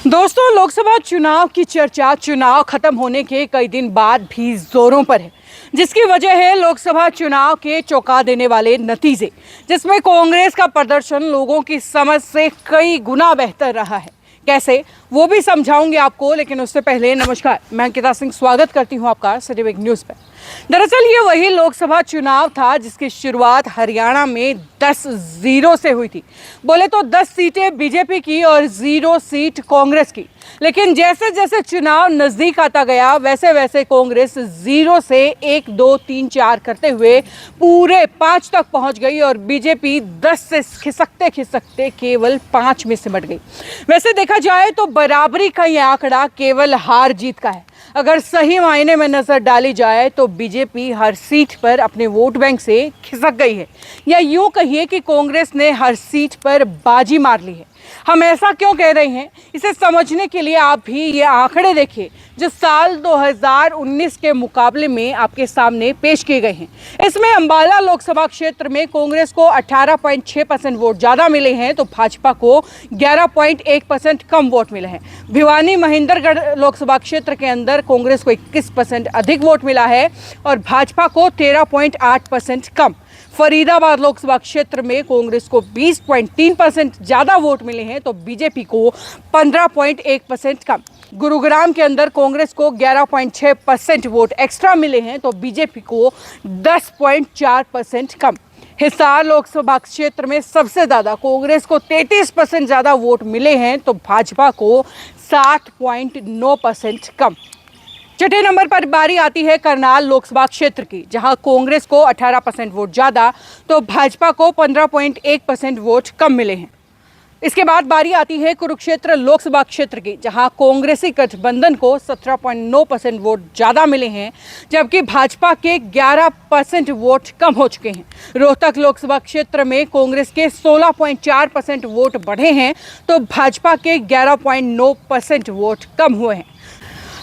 दोस्तों, लोकसभा चुनाव की चर्चा चुनाव खत्म होने के कई दिन बाद भी जोरों पर है, जिसकी वजह है लोकसभा चुनाव के चौंका देने वाले नतीजे, जिसमें कांग्रेस का प्रदर्शन लोगों की समझ से कई गुना बेहतर रहा है। कैसे, वो भी समझाऊंगे आपको, लेकिन उससे पहले नमस्कार, मैं अंकिता सिंह स्वागत करती हूं आपका सिटी बिग न्यूज पर। दरअसल ये वही लोकसभा चुनाव था जिसकी शुरुआत हरियाणा में 10-0 से हुई थी। बोले तो 10 सीटें बीजेपी की और 0 सीट कांग्रेस की। लेकिन जैसे जैसे चुनाव नजदीक आता गया, वैसे वैसे कांग्रेस 0 से 1, 2, 3, 4 करते हुए पूरे 5 तक पहुंच गई और बीजेपी 10 से खिसकते खिसकते केवल 5 में सिमट गई। वैसे देखा जाए तो बराबरी का ये आंकड़ा केवल हार जीत का है। अगर सही मायने में नजर डाली जाए तो बीजेपी हर सीट पर अपने वोट बैंक से खिसक गई है, या यूं कहिए कि कांग्रेस ने हर सीट पर बाजी मार ली है। हम ऐसा क्यों कह रहे हैं, इसे समझने के लिए आप भी ये आंकड़े देखिए जो साल 2019 के मुकाबले में आपके सामने पेश किए गए हैं। इसमें अंबाला लोकसभा क्षेत्र में कांग्रेस को 18.6% वोट ज़्यादा मिले हैं, तो भाजपा को 11.1% कम वोट मिले हैं। भिवानी महेंद्रगढ़ लोकसभा क्षेत्र के अंदर कांग्रेस को 21% अधिक वोट मिला है और भाजपा को 13.8% कम। फरीदाबाद लोकसभा क्षेत्र में कांग्रेस को 20.3% ज़्यादा वोट मिले हैं, तो बीजेपी को 15.1% कम। गुरुग्राम के अंदर कांग्रेस को 11.6% वोट एक्स्ट्रा मिले हैं, तो बीजेपी को 10.4% कम। हिसार लोकसभा क्षेत्र में सबसे ज़्यादा कांग्रेस को 33% ज़्यादा वोट मिले हैं, तो भाजपा को 7.9% कम। छठे नंबर पर बारी आती है करनाल लोकसभा क्षेत्र की, जहां कांग्रेस को 18% वोट ज़्यादा तो भाजपा को 15.1% वोट कम मिले हैं। इसके बाद बारी आती है कुरुक्षेत्र लोकसभा क्षेत्र की, जहां कांग्रेसी गठबंधन को 17.9% वोट ज़्यादा मिले हैं, जबकि भाजपा के 11% वोट कम हो चुके हैं। रोहतक लोकसभा क्षेत्र में कांग्रेस के 16.4% वोट बढ़े हैं, तो भाजपा के 11.9% वोट कम हुए हैं।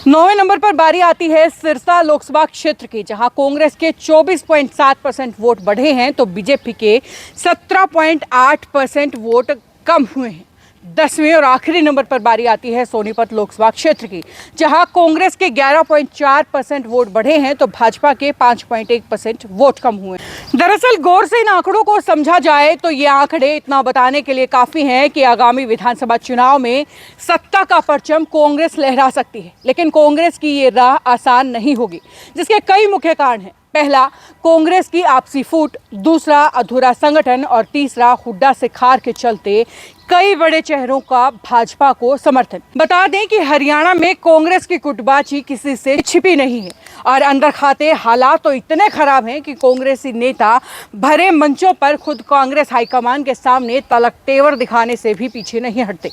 9वें नंबर पर बारी आती है सिरसा लोकसभा क्षेत्र की, जहां कांग्रेस के 24.7% वोट बढ़े हैं, तो बीजेपी के 17.8% वोट कम हुए हैं। 10वें और आखिरी नंबर पर बारी आती है सोनीपत लोकसभा क्षेत्र की, जहां कांग्रेस के 11.4% वोट बढ़े हैं, तो भाजपा के 5.1% वोट कम हुए हैं। दरअसल गौर से इन आंकड़ों को समझा जाए तो ये आंकड़े इतना बताने के लिए काफ़ी हैं कि आगामी विधानसभा चुनाव में सत्ता का परचम कांग्रेस लहरा सकती है। लेकिन कांग्रेस की ये राह आसान नहीं होगी, जिसके कई मुख्य कारण हैं। पहला, कांग्रेस की आपसी फूट, दूसरा अधूरा संगठन और तीसरा हुड्डा से खार के चलते कई बड़े चेहरों का भाजपा को समर्थन। बता दें कि हरियाणा में कांग्रेस की गुटबाजी किसी से छिपी नहीं है और अंदर खाते हालात तो इतने खराब हैं कि कांग्रेसी नेता भरे मंचों पर खुद कांग्रेस हाईकमान के सामने तलक तेवर दिखाने से भी पीछे नहीं हटते।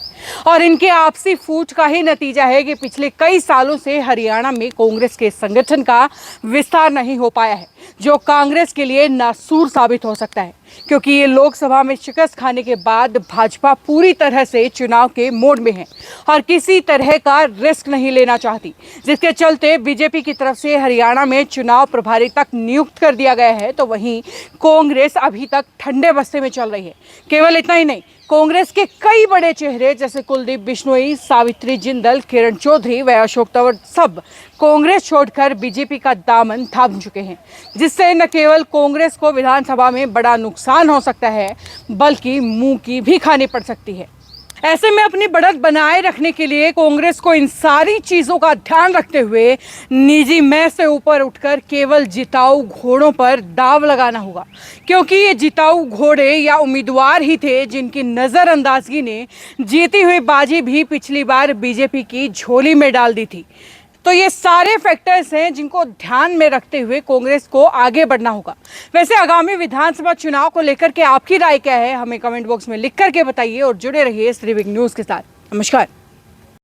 और इनके आपसी फूट का ही नतीजा है कि पिछले कई सालों से हरियाणा में कांग्रेस के संगठन का विस्तार नहीं हो पाया है, जो कांग्रेस के लिए नासूर साबित हो सकता है, क्योंकि ये लोकसभा में शिकस्त खाने के बाद भाजपा पूरी तरह से चुनाव के मोड में है और किसी तरह का रिस्क नहीं लेना चाहती, जिसके चलते बीजेपी की तरफ से हरियाणा में चुनाव प्रभारी तक नियुक्त कर दिया गया है, तो वहीं कांग्रेस अभी तक ठंडे बस्ते में चल रही है। केवल इतना ही नहीं, कांग्रेस के कई बड़े चेहरे जैसे कुलदीप बिश्नोई, सावित्री जिंदल, किरण चौधरी व अशोक तंवर सब कांग्रेस छोड़कर बीजेपी का दामन थाम चुके हैं, जिससे न केवल कांग्रेस को विधानसभा में बड़ा नुकसान हो सकता है, बल्कि मुंह की भी खानी पड़ सकती है। ऐसे में अपनी बढ़त बनाए रखने के लिए कांग्रेस को इन सारी चीज़ों का ध्यान रखते हुए निजी मैं से ऊपर उठकर केवल जिताऊ घोड़ों पर दाव लगाना होगा, क्योंकि ये जिताऊ घोड़े या उम्मीदवार ही थे जिनकी नज़रअंदाजगी ने जीती हुई बाजी भी पिछली बार बीजेपी की झोली में डाल दी थी। तो ये सारे फैक्टर्स हैं जिनको ध्यान में रखते हुए कांग्रेस को आगे बढ़ना होगा। वैसे आगामी विधानसभा चुनाव को लेकर के आपकी राय क्या है, हमें कमेंट बॉक्स में लिख करके बताइए और जुड़े रहिए सिटी बिग न्यूज़ के साथ। नमस्कार।